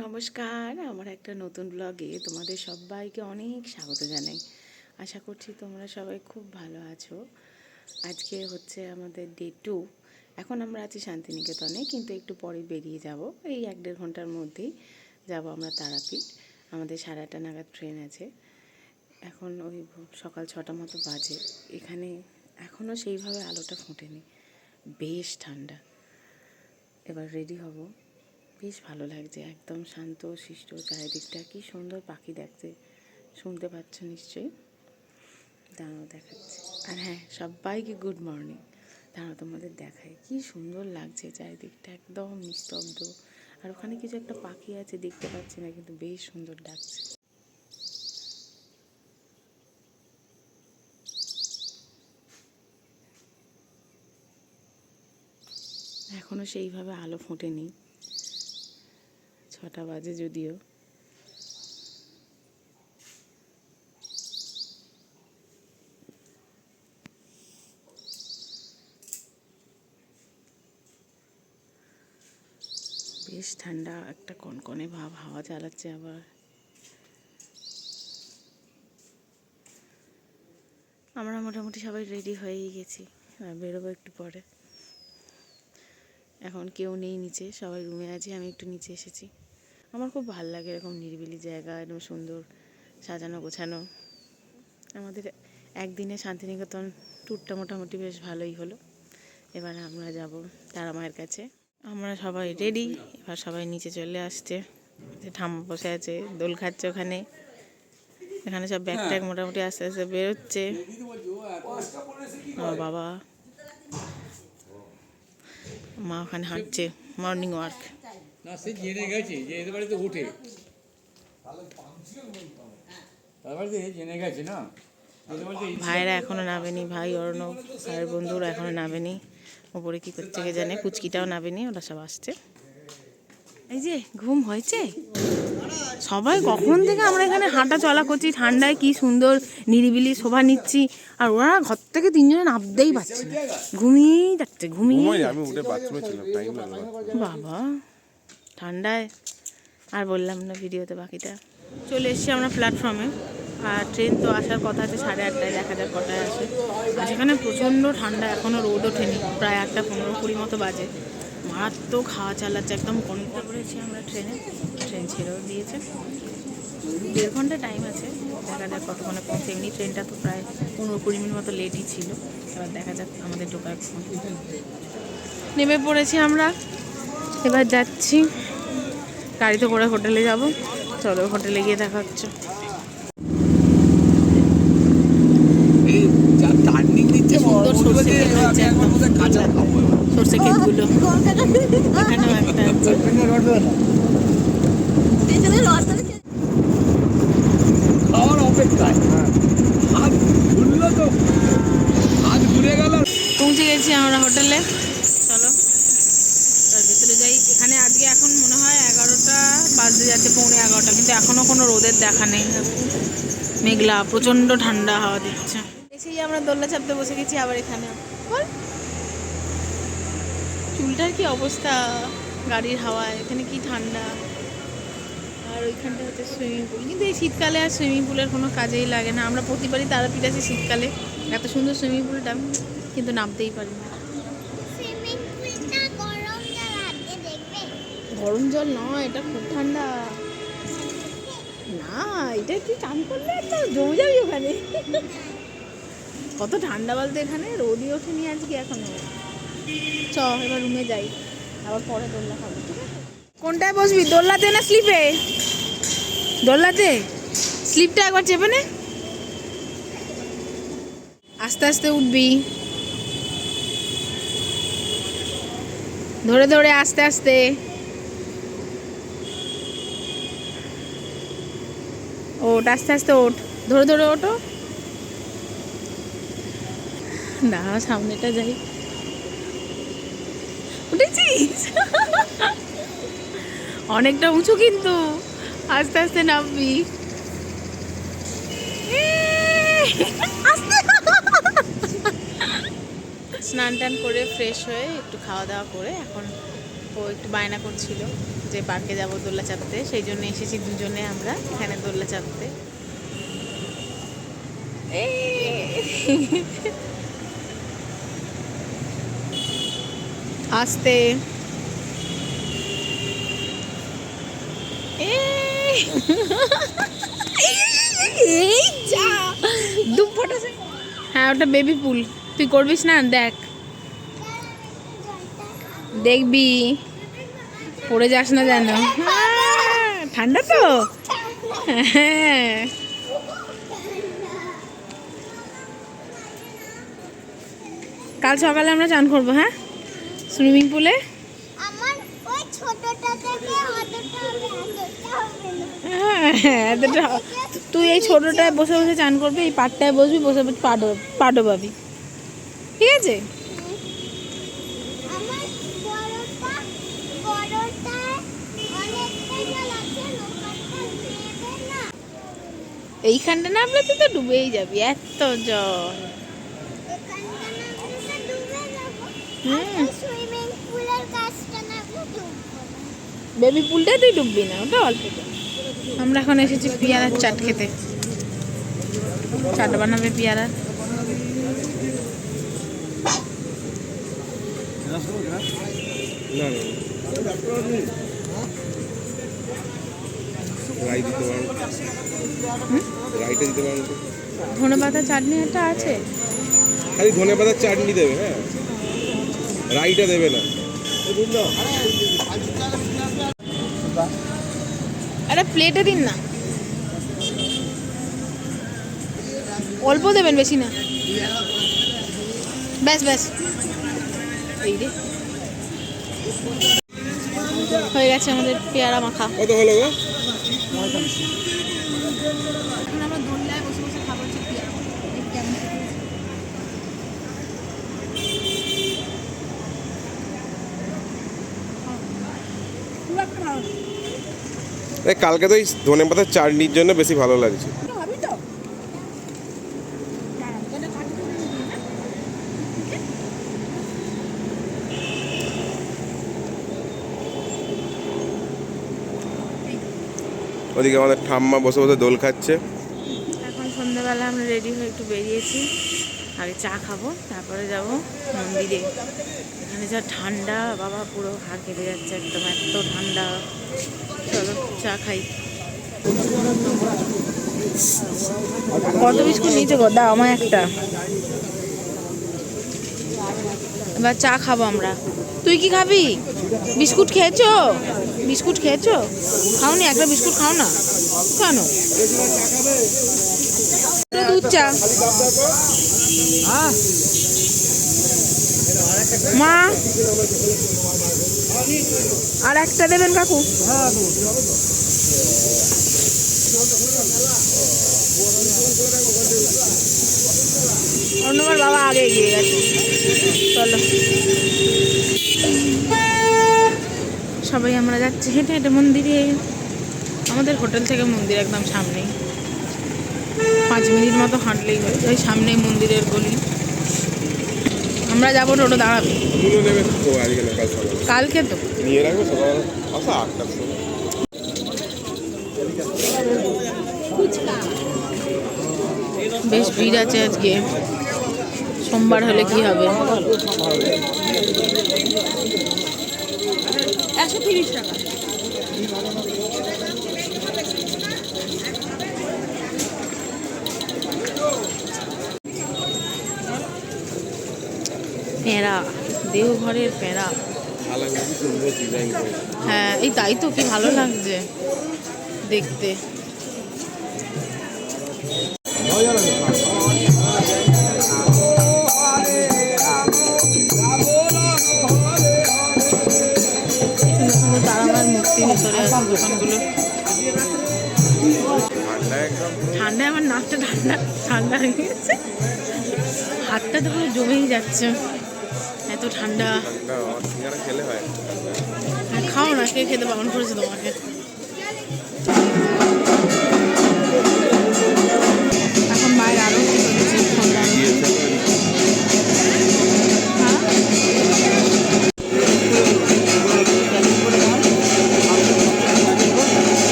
নমস্কার, আমার একটা নতুন ব্লগে তোমাদের সবাইকে অনেক স্বাগত জানাই। আশা করছি তোমরা সবাই খুব ভালো আছো। আজকে হচ্ছে আমাদের ডে 2। এখন আমরা আছি শান্তিনিকেতনে, কিন্তু একটু পরে বেরিয়ে যাব। এই 1-1.5 ঘন্টার মধ্যেই যাব আমরা তারাপীঠ। আমাদের 8:30 নাগাদ ট্রেন আছে। এখন ওই সকাল 6টা মতো বাজে। এখানে এখনও সেইভাবে আলোটা ফোটেনি, বেশ ঠান্ডা। এবার রেডি হব। বেশ ভালো লাগছে, একদম শান্ত শিষ্ট চারিদিকটা। কি সুন্দর পাখি দেখতে, শুনতে পাচ্ছ নিশ্চয়ই। দাঁড়াও দেখাচ্ছি। আর হ্যাঁ, সবাইকে গুড মর্নিং। দাঁড়াও তোমাদের দেখায়, কি সুন্দর লাগছে চারিদিকটা, একদম নিস্তব্ধ। আর ওখানে কিছু একটা পাখি আছে, দেখতে পাচ্ছি না, কিন্তু বেশ সুন্দর ডাকছে। এখনও সেইভাবে আলো ফোটেনি, 6টা বাজে যদিও। বেশ ঠান্ডা, একটা কনকনে ভাব, হাওয়া চালাচ্ছে আবার। আমরা মোটামুটি সবাই রেডি হয়েই গেছি, আর বেরোবো একটু পরে। এখন কেউ নেই নিচে, সবাই রুমে আছে, আমি একটু নিচে এসেছি। আমার খুব ভালো লাগে এরকম নিরিবিলি জায়গা, একদম সুন্দর সাজানো গোছানো। আমাদের একদিনে শান্তিনিকেতন ট্যুরটা মোটামুটি বেশ ভালোই হলো। এবার আমরা যাব তারা মায়ের কাছে। আমরা সবাই রেডি, এবার সবাই নিচে চলে আসছে। যে ঠাম্মা বসে আছে, দোল খাচ্ছে ওখানে। এখানে সব ব্যাগ ট্যাগ মোটামুটি আস্তে আস্তে বেরোচ্ছে। আমার বাবা মা ওখানে হাঁটছে, মর্নিং ওয়ার্ক। না, সে জেনে গেছে যে এদের বাড়িতে ওঠে, তার বাড়িতে জেনে গেছে না। ভাইরা এখনো নামেনি, ভাই অর্ণব ভাইয়ের বন্ধুরা এখনো নামেনি। ওপরে কি করছে কে জানে, কুচকিটাও নামেনি, ওরা সব আসছে। এই যে ঘুম হয়েছে সবাই, কখন থেকে আমরা এখানে হাঁটা চলা করছি, ঠান্ডায় কি সুন্দর নিরিবিলি শোভা নিচ্ছি, আর ওরা ঘর থেকে 3 জনে নামতেই পারছে না, ঘুমিয়েই যাচ্ছে, বাবা ঠান্ডায়। আর বললাম না ভিডিওতে বাকিটা। চলে এসেছি আমরা প্ল্যাটফর্মে, আর ট্রেন তো আসার কথা আছে 8:30টায়, দেখা যাক কটায় আসে। আর সেখানে প্রচণ্ড ঠান্ডা, এখনও রোদ ওঠেনি, প্রায় 8:15-20 মতো বাজে। মারাত্মক হাওয়া চালাচ্ছে, একদম কনকটা করেছি আমরা ট্রেনে। ট্রেন ছেড়েও দিয়েছে, 1.5 ঘন্টা টাইম আছে, দেখা যাক কতক্ষণে পৌঁছে। এমনি ট্রেনটা তো প্রায় 15-20 মিনিট মতো লেটই ছিল। এবার দেখা যাক আমাদের ঢোকার। নেমে পড়েছি আমরা, এবার যাচ্ছি গাড়িতে করে হোটেলে যাব। চলো হোটেলে গিয়ে দেখা হচ্ছে। সুন্দর সর্ষে ক্ষেত হচ্ছে, সর্ষে ক্ষেতগুলো। এখানেও একটা আছে। খাওয়ার অপেক্ষায় হাত ঘুরলো তো, হাত ঘুরে গেল। পৌঁছে গেছি আমরা হোটেলে, চলো তার ভেতরে যাই। এখানে আজকে এখন মনে হয় 11টা বাজতে যাচ্ছে, 11:15, কিন্তু এখনও কোনো রোদের দেখা নেই। মেঘলা, প্রচণ্ড ঠান্ডা হাওয়া দিচ্ছে। এসেই আমরা দোলনা চাপতে বসে গেছি আবার এখানে। বল চুলটার কি অবস্থা গাড়ির হাওয়ায়, এখানে কি ঠান্ডা। আর ওইখানটা হচ্ছে সুইমিং পুল, কিন্তু এই শীতকালে আর সুইমিং পুলের কোনো কাজেই লাগে না। আমরা প্রতিবারই তারাপীঠ আছি শীতকালে, এত সুন্দর সুইমিং পুলটা, কিন্তু নামতেই পারি না। গরম জল নয়, এটা খুব ঠান্ডা। না, এটা তুই চান করলে তো জমে যাবি ওখানে। কত ঠান্ডা বলতে, এখানে রোদই ওঠেনি আজকে এখনো। চ এবার রুমে যাই, আবার পরে দোলনা খাবো, ঠিক আছে? কোনটায় বসবি, দোলনাতে না স্লিপে? দোলনাতে। স্লিপটা একবার চেপে নে, আস্তে আস্তে উঠবি, ধরে ধরে আস্তে আস্তে। ওঠ, আস্তে আস্তে ওঠ, ধরে ধরে ওঠো। না, সামনেটা যাই। উঠেছিস? অনেকটা উঁচু, কিন্তু আস্তে আস্তে নামবি। স্নান টান করে ফ্রেশ হয়ে একটু খাওয়া দাওয়া করে এখন ও একটু বায়না করছিল যে পার্কে যাব দোলনা চাপতে, সেই জন্য এসেছি দুজনে আমরা এখানে দোলনা চাপতে। আস্তে হ্যাঁ, ওটা বেবি পুল, তুই করবিস না? দেখ, দেখবি পড়ে যাস না যেন। ঠান্ডা তো। হ্যাঁ, কাল সকালে আমরা চান করবো। হ্যাঁ, সুইমিং পুলে। তুই এই ছোটটায় বসে বসে চান করবি, এই পাটটায় বসবি, বসে বসে পাডো পাবি, ঠিক আছে? এইখানটা নামলে তুই তো ডুবেই যাবি, এত জল। বেবি পুলটাই তুই ডুববি না, ওটা অল্প। আমরা এখন এসেছি পেয়ারার চাট খেতে। চাট বানাবে পেয়ারা। ধনে পাতা চাটনি একটা আছে, খালি ধনে পাতার চাটনি দেবে। হ্যাঁ, রাইটা দেবে না। একটা প্লেটে দিন না, অল্প দেবেন, বেশি না। ব্যাস ব্যাস, এই রে হয়ে গেছে আমাদের পেয়ারা মাখা। কত হলো গো? এখন আমরা দোলনায় বসে বসে খাবো পেয়ারা। কালকে তো এই ধনে পাতার চাটনির জন্য বেশি ভালো লাগছে। ওদিকে আমাদের ঠাম্মা বসে বসে দোল খাচ্ছে। এখন সন্ধ্যাবেলা আমরা রেডি হয়ে একটু বেরিয়েছি, আগে চা খাবো, তারপরে যাব মন্দিরে। এখানে যা ঠান্ডা বাবা, পুরো হাড় কেটে যাচ্ছে একদম, এত ঠান্ডা। চলো চা খাই। কত বিস্কুট নিয়েছে গো? দাও আমায় একটা। এবার চা খাবো আমরা। তুই কি খাবি? বিস্কুট খেয়েছো? বিস্কুট খেয়েছো? খাওনি? একটা বিস্কুট খাও না। কেন? দুধ চা। মা আর একটা দেবেন কাকু? অন্যবার বাবা আগে এগিয়ে গেছে। চলো সবাই আমরা যাচ্ছি হেঁটে হেঁটে মন্দিরে। আমাদের হোটেল থেকে মন্দির একদম সামনেই, 5 মিনিট মতো হাঁটলেই হয়। ওই সামনেই মন্দিরের গলি। আমরা যাবো, টোটো দাঁড়াবে। কালকে তো নিয়ে রাখবো সকাল 8টার সময়। বেশ ভিড় আছে আজকে, সোমবার হলে কি হবে। 130 টাকা। প্যাঁড়া, দেওঘরের প্যাঁড়া। হ্যাঁ, এই তাই তো, কি ভালো লাগছে দেখতে। তারামার মূর্তি ভিতরে আছে দোকানগুলো। ঠান্ডায় আমার নাকটা ঠান্ডা ঠান্ডা হয়ে গেছে, হাতটা তো পুরো জমেই যাচ্ছে, এত ঠান্ডা। খাও না, কে খেতে বারণ করেছে তোমাকে? এখন বাইরে আরো কি হচ্ছে, ঠান্ডা।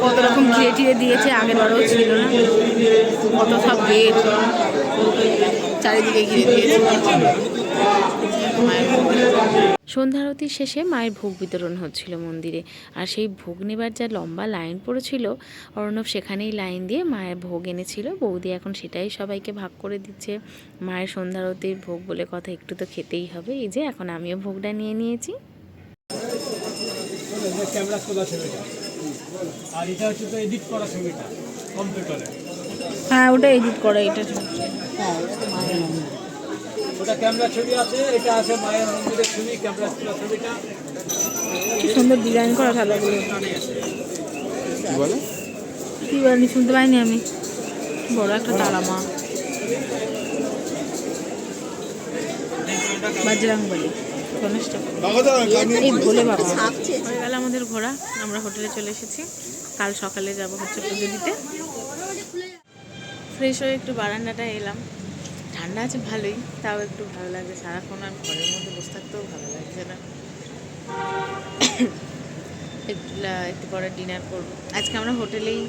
কত রকম ঘিরে টিরে দিয়েছে, আগের বারেও ছিল না, কত সব গেট চারিদিকে ঘিরে দিয়েছে। সন্ধ্যা আরতির শেষে মায়ের ভোগ বিতরণ হচ্ছিল মন্দিরে, আর সেই ভোগ নেবার যা লম্বা লাইন পড়েছিল, অর্ণব সেখানেই লাইন দিয়ে মায়ের ভোগ এনেছিল। বৌদি এখন সেটাই সবাইকে ভাগ করে দিচ্ছে। মায়ের সন্ধ্যা আরতির ভোগ বলে কথা, একটু তো খেতেই হবে। এই যে এখন আমিও ভোগটা নিয়ে নিয়েছি। ক্যামেরা তোলা ছবিটা, আর এটা হচ্ছে তো এডিট করা ছবিটা কম্পিউটারে। হ্যাঁ, ওটা এডিট করা, এটা ওটা ক্যামেরা ছবি আছে, এটা আছে মায়ের মন্দিরের ছবি, ক্যামেরা তোলা ছবিটা। কি সুন্দর ডিজাইন করা থালাগুলো। কি বলে? কি বলি শুনতে পাইনি আমি। বড় একটা তালা মা, বাজরাং বলি, গণেশ ঠাকুর, এই ভোলে বাবা। হয়ে গেল আমাদের ঘোরা, আমরা হোটেলে চলে এসেছি। কাল সকালে যাব হচ্ছে পুজো দিতে। ফ্রেশ হয়ে একটু বারান্দাটায় এলাম, ঠান্ডা আছে ভালোই, তাও একটু ভালো লাগছে। সারাক্ষণ আর ঘরের মধ্যে বসে থাকতেও ভালো লাগছে না। একটু পরে ডিনার করবো। আজকে আমরা হোটেলেই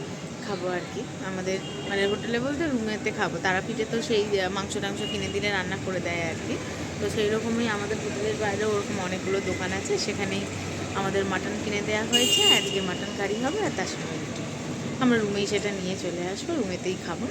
খাবো আর কি, আমাদের মানে হোটেলে বলতে রুমেতে খাবো। তারাপীঠে তো সেই মাংস টাংস কিনে দিলে রান্না করে দেয় আর কি, তো সেই রকমই আমাদের হোটেলের বাইরে ওরকম অনেকগুলো দোকান আছে, সেখানেই আমাদের মাটন কিনে দেওয়া হয়েছে। আজকে মাটন কারি হবে, আর তার সঙ্গে আমরা রুমেই সেটা নিয়ে চলে আসবো, রুমেতেই খাবো।